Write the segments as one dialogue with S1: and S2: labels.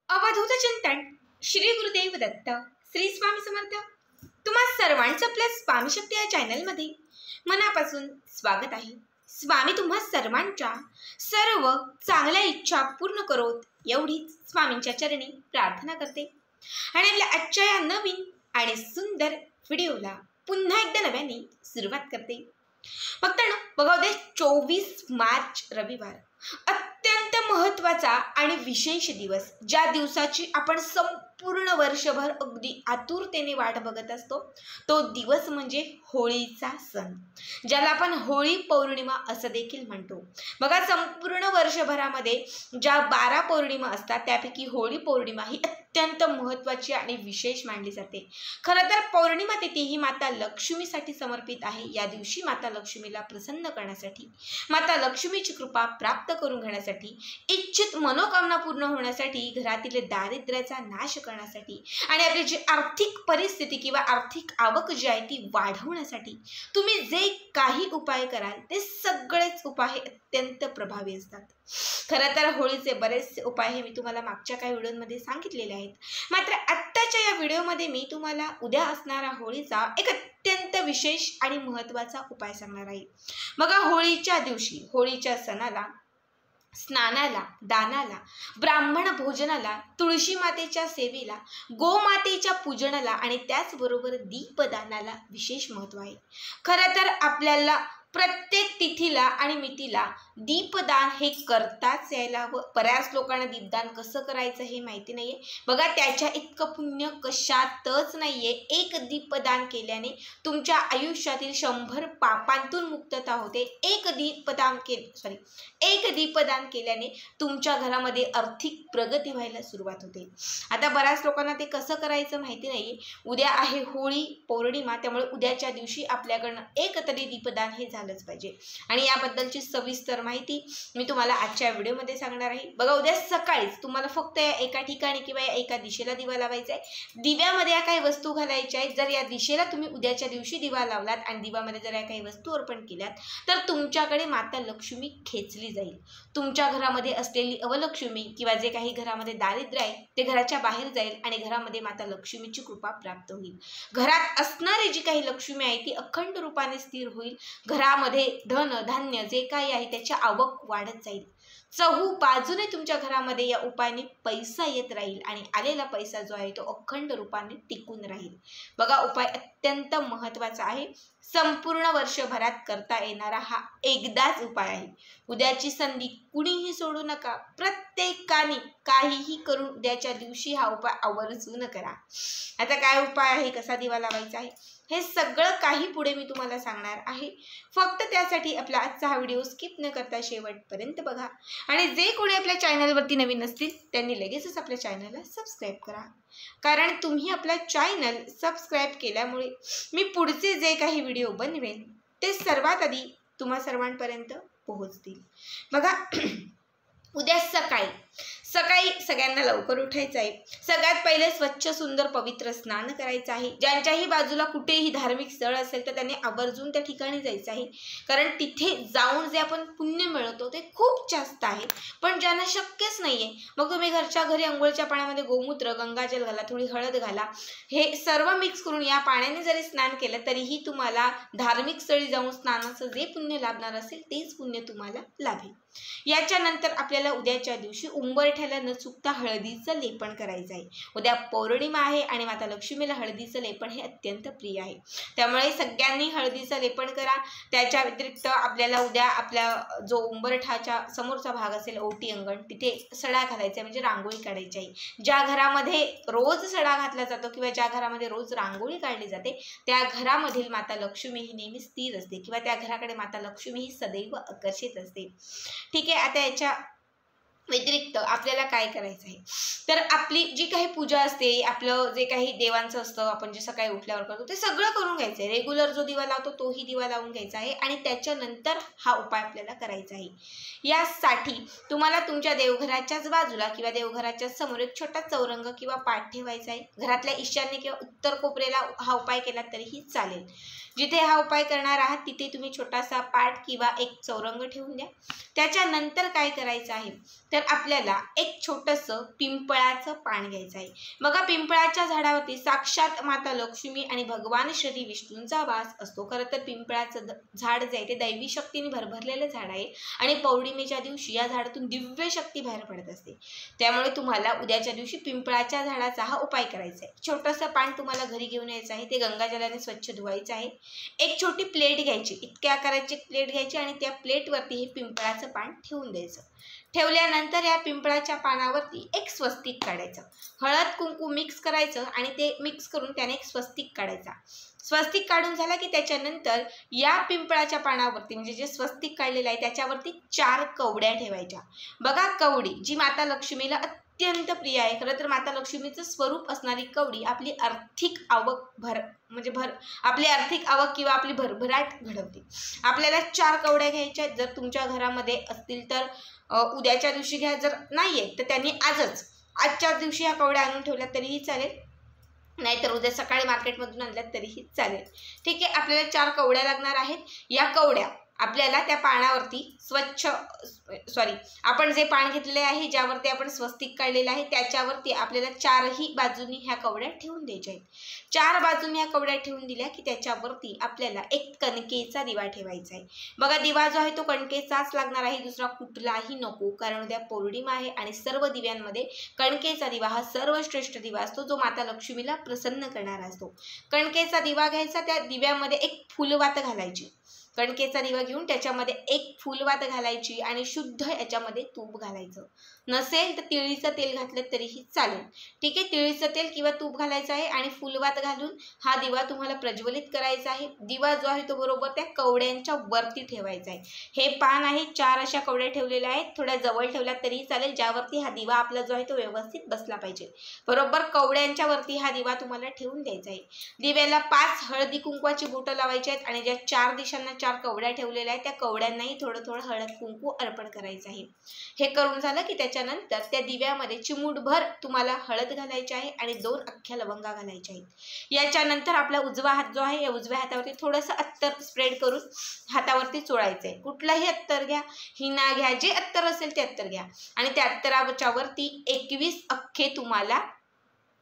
S1: अवधूत चिंतन श्री गुरुदेव दत्त श्री स्वामी समर्थ। तुम्हा सर्वांचं आपल्या स्वामी शक्ती या चॅनलमध्ये मनापासून स्वागत आहे। स्वामी तुम्हा सर्वांच्या सर्व चांगल्या इच्छा पूर्ण करोत एवढीच स्वामींच्या चरणी प्रार्थना करते आणि आपल्या आजच्या या नवीन आणि सुंदर व्हिडिओला पुन्हा एकदा नव्याने सुरुवात करते। भक्तांनो, बघा उद्या 24 मार्च रविवार अत्यंत महत्त्वाचा आणि विशेष दिवस, ज्या दिवसाची आपण संपूर्ण वर्षभर अगदी आतुरतेने वाट बघत असतो, तो दिवस म्हणजे होळीचा सण, ज्याला आपण होळी पौर्णिमा असं देखील म्हणतो। बघा, संपूर्ण वर्षभरामध्ये ज्या 12 पौर्णिमा असतात त्यापैकी होळी पौर्णिमा ही अत्यंत महत्त्वाची आणि विशेष मानली जाते। खरं तर पौर्णिमा तिथी ही माता लक्ष्मीसाठी समर्पित आहे। या दिवशी माता लक्ष्मीला प्रसन्न करण्यासाठी, माता लक्ष्मीची कृपा प्राप्त करून घेण्यासाठी, इच्छित मनोकामना पूर्ण होण्यासाठी, घरातील दारिद्र्याचा नाश करण्यासाठी आणि आपली जी आर्थिक परिस्थिती किंवा आर्थिक आवक जी आहे ती वाढवण्यासाठी तुम्ही जे काही उपाय कराल ते सगळेच उपाय हे अत्यंत प्रभावी असतात। खरं तर होळीचे बरेचसे उपाय हे मी तुम्हाला मागच्या काही व्हिडिओमध्ये सांगितलेले आहेत, मात्र आत्ताच्या या व्हिडिओमध्ये मी तुम्हाला उद्या असणारा होळीचा एक अत्यंत विशेष आणि महत्त्वाचा उपाय सांगणार आहे। बघा, होळीच्या दिवशी, होळीच्या सणाला, स्नानाला, दानाला, ब्राह्मण भोजनाला, तुळशी मातेच्या सेवेला, गोमातेच्या पूजनाला आणि त्याचबरोबर दीपदानाला विशेष महत्त्व आहे। खरं तर आपल्याला प्रत्येक तिथीला आणि मितीला दीपदान हे करताच यायला हवं। बऱ्याच लोकांना दीपदान कसं करायचं हे माहिती नाहीये। बघा, त्याच्या इतकं पुण्य कशातच नाहीये। एक दीपदान केल्याने तुमच्या आयुष्यातील 100 पापांतून मुक्तता होते। एक दीपदान केल्याने तुमच्या घरामध्ये आर्थिक प्रगती व्हायला सुरुवात होते। आता बऱ्याच लोकांना ते कसं करायचं माहिती नाहीये। उद्या आहे होळी पौर्णिमा, त्यामुळे उद्याच्या दिवशी आपल्याकडनं एक तरी दीपदान हे झालंच पाहिजे आणि याबद्दलची सविस्तर माहिती मी तुम्हाला आजच्या व्हिडिओमध्ये सांगणार आहे। बघा, उद्या सकाळीच तुम्हाला फक्त या एका ठिकाणी किंवा या एका दिशेला दिवा लावायचा आहे। दिव्यामध्ये या काही वस्तू घालायच्या आहेत। जर या दिशेला तुम्ही उद्याच्या दिवशी दिवा लावलात आणि दिव्यामध्ये जर या काही वस्तू अर्पण केल्यात तर तुमच्याकडे माता लक्ष्मी खेचली जाईल। तुमच्या घरामध्ये असलेली अवलक्ष्मी किंवा जे काही घरामध्ये दारिद्र्य आहे ते घराच्या बाहेर जाईल आणि घरामध्ये माता लक्ष्मीची कृपा प्राप्त होईल। घरात असणारी जी काही लक्ष्मी आहे ती अखंड रूपाने स्थिर होईल। घरामध्ये धन धान्य जे काही आहे त्याची आवक वाढत जाईल। चहू बाजूने तुमच्या घरामध्ये या उपायाने पैसा येत राहील आणि आलेला पैसा जो आहे तो अखंड रूपाने टिकून राहील। बघा, उपाय अत्यंत महत्त्वाचा आहे। संपूर्ण वर्षभरात करता येणारा हा एकदाच उपाय आहे। उद्याची संधी कुणीही सोडू नका। प्रत्येकाने काहीही करून उद्याच्या दिवशी हा उपाय आवर्जून करा। आता काय उपाय आहे, कसा दिवा लावायचा आहे, हे सगळं काही पुढे मी तुम्हाला सांगणार आहे। फक्त त्यासाठी आपला आजचा हा व्हिडिओ स्किप न करता शेवटपर्यंत बघा आणि जे कोणी आपल्या चॅनलवरती नवीन असतील त्यांनी लगेचच आपल्या चॅनलला सबस्क्राईब करा, कारण तुम्ही आपला चॅनल सबस्क्राईब केल्यामुळे मी पुढचे जे काही व्हिडिओ बनवेन ते सर्वात आधी तुम्हा सर्वांपर्यंत पोहोचतील। बघा, उद्या सकाळी सगळ्यांना लवकर उठायचं आहे। सगळ्यात पहिले स्वच्छ सुंदर पवित्र स्नान करायचं आहे। ज्यांच्याही बाजूला कुठेही धार्मिक स्थळ असेल तर त्यांनी आवर्जून त्या ठिकाणी जायचं आहे, कारण तिथे जाऊन जे आपण पुण्य मिळवतो ते खूप जास्त आहे। पण ज्यांना शक्यच नाहीये मग तुम्ही घरच्या घरी अंघोळच्या पाण्यामध्ये गोमूत्र, गंगाजल घाला, थोडी हळद घाला, हे सर्व मिक्स करून या पाण्याने जरी स्नान केलं तरीही तुम्हाला धार्मिक स्थळी जाऊन स्नानाचं जे पुण्य लाभणार असेल तेच पुण्य तुम्हाला लाभेल। याच्यानंतर आपल्याला उद्याच्या दिवशी उंबरठ्याला न चुकता हळदीचं लेपन करायचं आहे। उद्या पौर्णिमा आहे आणि माता लक्ष्मीला हळदीचं लेपन हे अत्यंत प्रिय आहे, त्यामुळे सगळ्यांनी हळदीचं लेपन करा। त्याच्या व्यतिरिक्त आपल्याला उद्या आपल्या जो उंबरठ्याच्या समोरचा भाग असेल, ओटी अंगण, तिथे सडा घालायचा, म्हणजे रांगोळी काढायची आहे। ज्या घरामध्ये रोज सडा घातला जातो किंवा ज्या घरामध्ये रोज रांगोळी काढली जाते त्या घरामधील माता लक्ष्मी ही नेहमी स्थिर असते किंवा त्या घराकडे माता लक्ष्मी ही सदैव आकर्षित असते। ठीक आहे, आता याच्या व्यतिरिक्त आपल्याला काय करायचं आहे तर आपली जी काही पूजा असते, आपलं जे काही देवांचं असतं, आपण जे सकाळी उठल्यावर करतो ते सगळं करून घ्यायचं आहे। रेग्युलर जो दिवा लावतो तोही दिवा लावून घ्यायचा आहे आणि त्याच्यानंतर हा उपाय आपल्याला करायचा आहे। यासाठी तुम्हाला तुमच्या देवघराच्याच बाजूला किंवा देवघराच्या समोर एक छोटा चौरंग किंवा पाट ठेवायचा आहे। घरातल्या ईशान्य किंवा उत्तर कोपऱ्याला हा उपाय केला तरीही चालेल। जिथे हा उपाय करणार आहात तिथे तुम्ही छोटासा पाट किंवा एक चौरंग ठेवून द्या. त्याच्यानंतर काय करायचं आहे तर आपल्याला एक छोटंसं पिंपळाचं पान घ्यायचं आहे. बघा, पिंपळाच्या झाडावरती साक्षात माता लक्ष्मी आणि भगवान श्री विष्णूंचा वास असतो. खरं तर पिंपळाचं झाड जे आहे ते दैवी शक्तीने भरभरलेलं झाड आहे आणि पौर्णिमेच्या दिवशी या झाडातून दिव्य शक्ती बाहेर पडत असते. त्यामुळे तुम्हाला उद्याच्या दिवशी पिंपळाच्या झाडाचा हा उपाय करायचा आहे. छोटंसं पान तुम्हाला घरी घेऊन यायचं आहे. ते गंगाजलाने स्वच्छ धुवायचं आहे. एक छोटी प्लेट घ्यायची, इतक्या आकाराची प्लेट घ्यायची आणि त्या प्लेटवरती हे पिंपळाचं पान ठेवून द्यायचं. ठेवल्यानंतर या पिंपळाच्या पानावरती एक स्वस्तिक काढायचं. हळद कुंकू मिक्स करायचं आणि ते मिक्स करून त्याने एक स्वस्तिक काढायचा. स्वस्तिक काढून झाला की त्याच्यानंतर या पिंपळाच्या पानावरती म्हणजे जे स्वस्तिक काढलेलं आहे त्याच्यावरती 4 कवड्या ठेवायच्या. बघा, कवडी जी माता लक्ष्मीला अत्यंत प्रिय आहे. खरं तर माता लक्ष्मीचं स्वरूप असणारी कवडी आपली आर्थिक आवक आपली आर्थिक आवक किंवा आपली भरभराट घडवते. आपल्याला 4 कवड्या घ्यायच्या. जर तुमच्या घरामध्ये असतील तर उद्याच्या दिवशी घ्या, जर नाही आहेत तर त्यांनी आजच्या दिवशी ह्या कवड्या आणून ठेवल्या तरीही चालेल, नाहीतर उद्या सकाळी मार्केटमधून आणल्या तरीही चालेल. ठीक आहे, आपल्याला 4 कवड्या लागणार आहेत. या कवड्या आपल्याला त्या पानावरती आपण जे पान घेतलेले आहे ज्यावरती आपण स्वस्तिक काढलेलं आहे त्याच्यावरती आपल्याला 4ही बाजूनी ह्या कवड्या ठेवून द्यायच्या आहेत. 4 बाजूनी ह्या कवड्या ठेवून दिल्या की त्याच्यावरती आपल्याला एक कणकेचा दिवा ठेवायचा आहे. बघा, दिवा जो आहे तो कणकेचाच लागणार आहे, दुसरा कुठलाही नको, कारण उद्या पौर्णिमा आहे आणि सर्व दिव्यांमध्ये कणकेचा दिवा हा सर्वश्रेष्ठ दिवा असतो जो माता लक्ष्मीला प्रसन्न करणारा असतो. कणकेचा दिवा घ्यायचा, त्या दिव्यामध्ये एक फुलवात घालायची. कणकेचा दिवा घेऊन त्याच्यामध्ये एक फुलवात घालायची आणि शुद्ध याच्यामध्ये तूप घालायचं. नसेल तर तिळीचं तेल घातलं तरीही चालेल. ठीक आहे, तिळीचं तेल किंवा तूप घालायचं आहे आणि फुलवात घालून हा दिवा तुम्हाला प्रज्वलित करायचा आहे. दिवा जो आहे तो बरोबर त्या कवड्यांच्या वरती ठेवायचा आहे. हे पान आहे, 4 अशा कवड्या ठेवलेल्या आहेत. थोड्या जवळ ठेवल्या तरीही चालेल, ज्यावरती हा दिवा आपला जो आहे तो व्यवस्थित बसला पाहिजे. बरोबर कवड्यांच्या वरती हा दिवा तुम्हाला ठेवून द्यायचा आहे. दिव्याला 5 हळदी कुंकवाची बोटं लावायची आहेत आणि ज्या 4 दिशांना 4 कवड्या ठेवलेल्या आहेत त्या कवड्यांनाही थोडं थोडं हळद कुंकू अर्पण करायचं आहे. हे करून झालं की त्याच्यानंतर त्या दिव्यामध्ये चिमूटभर तुम्हाला हळद घालायची आहे आणि 2 अख्ख्या लवंगा घालायच्या आहेत. याच्यानंतर आपला उजवा हात जो आहे या उजव्या हातावरती थोडंसं अत्तर स्प्रेड करून हातावरती चोळायचं आहे. कुठलाही अत्तर घ्या, हिना घ्या, जे अत्तर असेल ते अत्तर घ्या आणि त्या अत्तराच्या वरती 21 अख्खे तुम्हाला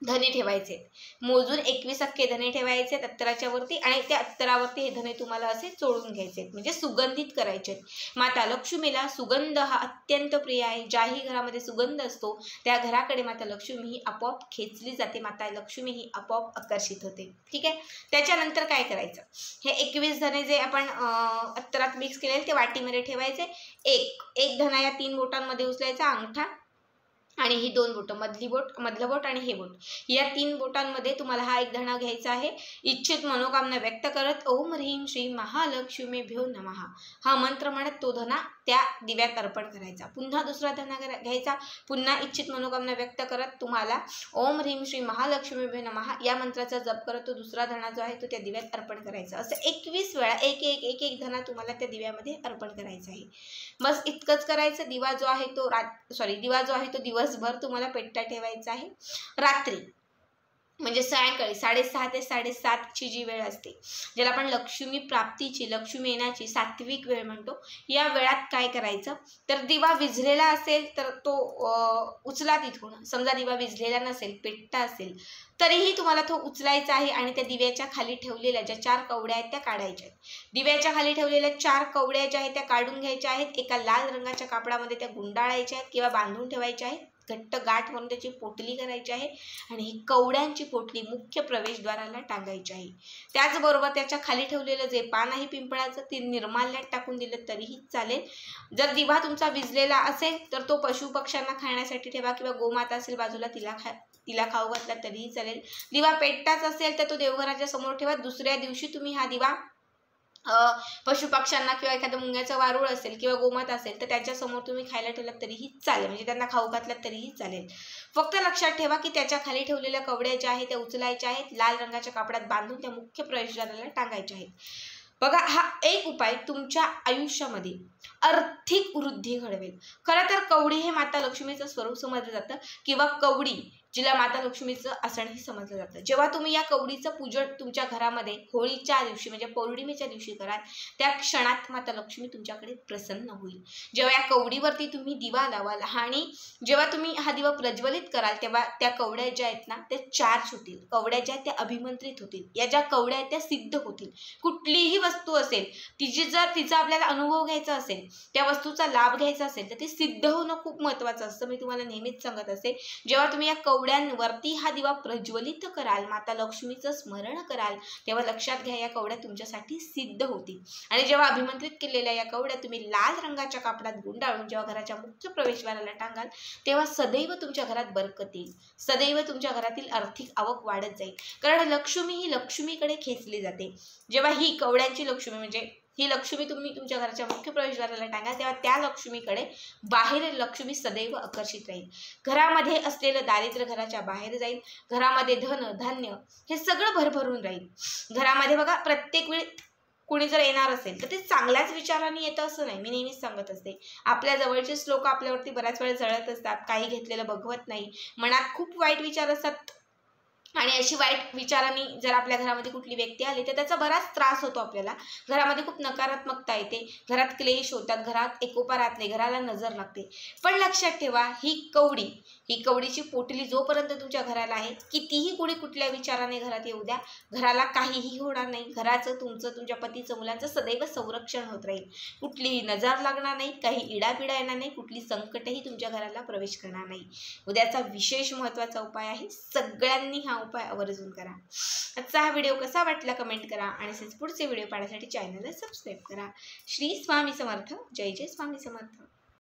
S1: धने ठेवायचे. मोजून 21 अख्खे धने ठेवायचे अत्तराच्या वरती आणि त्या अत्तरावरती हे धने तुम्हाला असे चोळून घ्यायचे, म्हणजे सुगंधित करायचे. माता लक्ष्मीला सुगंध हा अत्यंत प्रिय आहे. ज्याही घरामध्ये सुगंध असतो त्या घराकडे माता लक्ष्मी ही आपोआप खेचली जाते, माता लक्ष्मी ही आपोआप आकर्षित होते. ठीक आहे, त्याच्यानंतर काय करायचं, हे 21 धने जे आपण अत्तरात मिक्स केलेले ते वाटीमध्ये ठेवायचे. एक धना या 3 बोटांमध्ये उचलायचा, अंगठा आणि ही 2 बोटं, मधलं बोट आणि हे बोट, या 3 बोटांमध्ये तुम्हाला हा एक धणा घ्यायचा आहे. इच्छित मनोकामना व्यक्त करत ओम ह्रीं श्री महालक्ष्मीभ्यो नमः हा मंत्र म्हणत तो धणा त्या दिव्यात अर्पण करायचा. पुन्हा दुसरा धणा घ्यायचा, पुन्हा इच्छित मनोकामना व्यक्त करत तुम्हाला ओम ह्रीं श्री महालक्ष्मीभ्यो नमः या मंत्राचा जप करत तो दुसरा धणा जो आहे तो त्या दिव्यात अर्पण करायचा. असं 21 वेळा एक धणा तुम्हाला त्या दिव्यामध्ये अर्पण करायचा आहे. बस इतकंच करायचं. दिवा जो आहे तो दिवसभर तुम्हाला पेटता ठेवायचा आहे. रात्री म्हणजे सायंकाळी 6:30 ते 7:30ची जी वेळ असते ज्याला आपण लक्ष्मी प्राप्तीची, लक्ष्मी येण्याची सात्विक वेळ म्हणतो, या वेळात काय करायचं तर दिवा विझलेला असेल तर तो उचला तिथून. समजा दिवा विझलेला नसेल, पेटता असेल तरीही तुम्हाला तो उचलायचा आहे आणि त्या दिव्याच्या खाली ठेवलेल्या ज्या 4 कवड्या आहेत त्या काढायच्या आहेत. दिव्याच्या खाली ठेवलेल्या 4 कवड्या ज्या आहेत त्या काढून घ्यायच्या आहेत. एका लाल रंगाच्या कापडामध्ये त्या गुंडाळायच्या आहेत किंवा बांधून ठेवायच्या आहेत. घट्ट गाठ म्हणून त्याची पोटली करायची आहे आणि ही कवड्यांची पोटली मुख्य प्रवेशद्वाराला टांगायची आहे. त्याचबरोबर त्याच्या खाली ठेवलेलं जे पान आहे पिंपळाचं ते निर्माल्यात टाकून दिलं तरीही चालेल. जर दिवा तुमचा विझलेला असेल तर तो पशुपक्ष्यांना खाण्यासाठी ठेवा किंवा गोमाता असेल बाजूला तिला खाऊ घातला तरीही चालेल. दिवा पेटताच असेल तर तो देवघराच्या समोर ठेवा. दुसऱ्या दिवशी तुम्ही हा दिवा पशुपक्ष्यांना किंवा एखादं मुंग्याचं वारूळ असेल किंवा गोमाता असेल तर त्याच्यासमोर तुम्ही खायला ठेवलात तरीही चालेल, म्हणजे त्यांना खाऊ घातलात तरीही चालेल. फक्त लक्षात ठेवा की त्याच्या खाली ठेवलेल्या कवड्या ज्या आहेत त्या उचलायच्या आहेत, लाल रंगाच्या कापडात बांधून त्या मुख्य प्रवेशद्वाराला टांगायच्या आहेत. बघा, हा एक उपाय तुमच्या आयुष्यामध्ये आर्थिक वृद्धी घडवेल. खरं तर कवडी हे माता लक्ष्मीचं स्वरूप समजलं जातं किंवा कवडी जिला माता लक्ष्मीचं आसनही समजलं जातं. जेव्हा तुम्ही या कवडीचं पूजन तुमच्या घरामध्ये होळीच्या दिवशी म्हणजे पौर्णिमेच्या दिवशी कराल, त्या क्षणात माता लक्ष्मी तुमच्याकडे प्रसन्न होईल. जेव्हा या कवडीवरती तुम्ही दिवा लावाल आणि जेव्हा तुम्ही हा दिवा प्रज्वलित कराल, तेव्हा त्या कवड्या ज्या आहेत ना त्या चार्ज होतील. कवड्या ज्या आहेत त्या अभिमंत्रित होतील. या ज्या कवड्या आहेत त्या सिद्ध होतील. कुठलीही वस्तू असेल, तिचा आपल्याला अनुभव घ्यायचा असेल, त्या वस्तूचा लाभ घ्यायचा असेल, तर ते सिद्ध होणं खूप महत्त्वाचं असतं. मी तुम्हाला नेहमीच सांगत असते, जेव्हा तुम्ही या कवड्यांवरती हा दिवा प्रज्वलित कराल, माता लक्ष्मीचं स्मरण कराल, तेव्हा लक्षात घ्या या कवड्या तुमच्यासाठी सिद्ध होतील. आणि जेव्हा अभिमंत्रित केलेल्या या कवड्या तुम्ही लाल रंगाच्या कापडात गुंडाळून जेव्हा घराच्या मुख्य प्रवेशद्वाराला टांगाल, तेव्हा सदैव तुमच्या घरात बरकत येईल. सदैव तुमच्या घरातील आर्थिक आवक वाढत जाईल. कारण लक्ष्मी ही लक्ष्मीकडे खेचली जाते. जेव्हा ही कवड्यांची लक्ष्मी म्हणजे ही लक्ष्मी तुम्ही तुमच्या घराच्या मुख्य प्रवेशद्वाराला टांगा, तेव्हा त्या लक्ष्मीकडे बाहेर लक्ष्मी सदैव आकर्षित राहील. घरामध्ये असलेलं दारिद्र्य घराच्या बाहेर जाईल. घरामध्ये धन धान्य हे सगळं भरभरून राहील. घरामध्ये बघा प्रत्येक वेळी कुणी जर येणार असेल तर ते चांगल्याच विचाराने येतं असं नाही. मी नेहमीच सांगत असते, आपल्या जवळचेच लोक आपल्यावरती बऱ्याच वेळा जळत असतात, काही घेतलेलं बघवत नाही, मनात खूप वाईट विचार असतात. आणि अशी वाईट विचारांनी जर आपल्या घरामध्ये कुठली व्यक्ती आली तर त्याचा बराच त्रास होतो आपल्याला. घरामध्ये खूप नकारात्मकता येते, घरात क्लेश होतात, घरात एकोपा राहत नाही, घराला नजर लागते. पण लक्षात ठेवा, ही कवडीची पोटली जोपर्यंत तुमच्या घराला आहे, कितीही कुणी कुठल्या विचाराने घरात येऊ द्या, घराला काहीही होणार नाही. घराचं, तुमचं, तुमच्या पतीचं, मुलांचं सदैव संरक्षण होत राहील. कुठलीही नजर लागणार नाही, काही इडापिडा येणार नाही, कुठली संकटही तुमच्या घराला प्रवेश करणार नाही. उद्याचा विशेष महत्त्वाचा उपाय आहे. सगळ्यांनी हा उपाय आवर्जून करा. आजचा हा व्हिडिओ कसा वाटला कमेंट करा आणि पुढचे व्हिडिओ पाहण्यासाठी चॅनलला सबस्क्राईब करा. श्री स्वामी समर्थ. जय जय स्वामी समर्थ.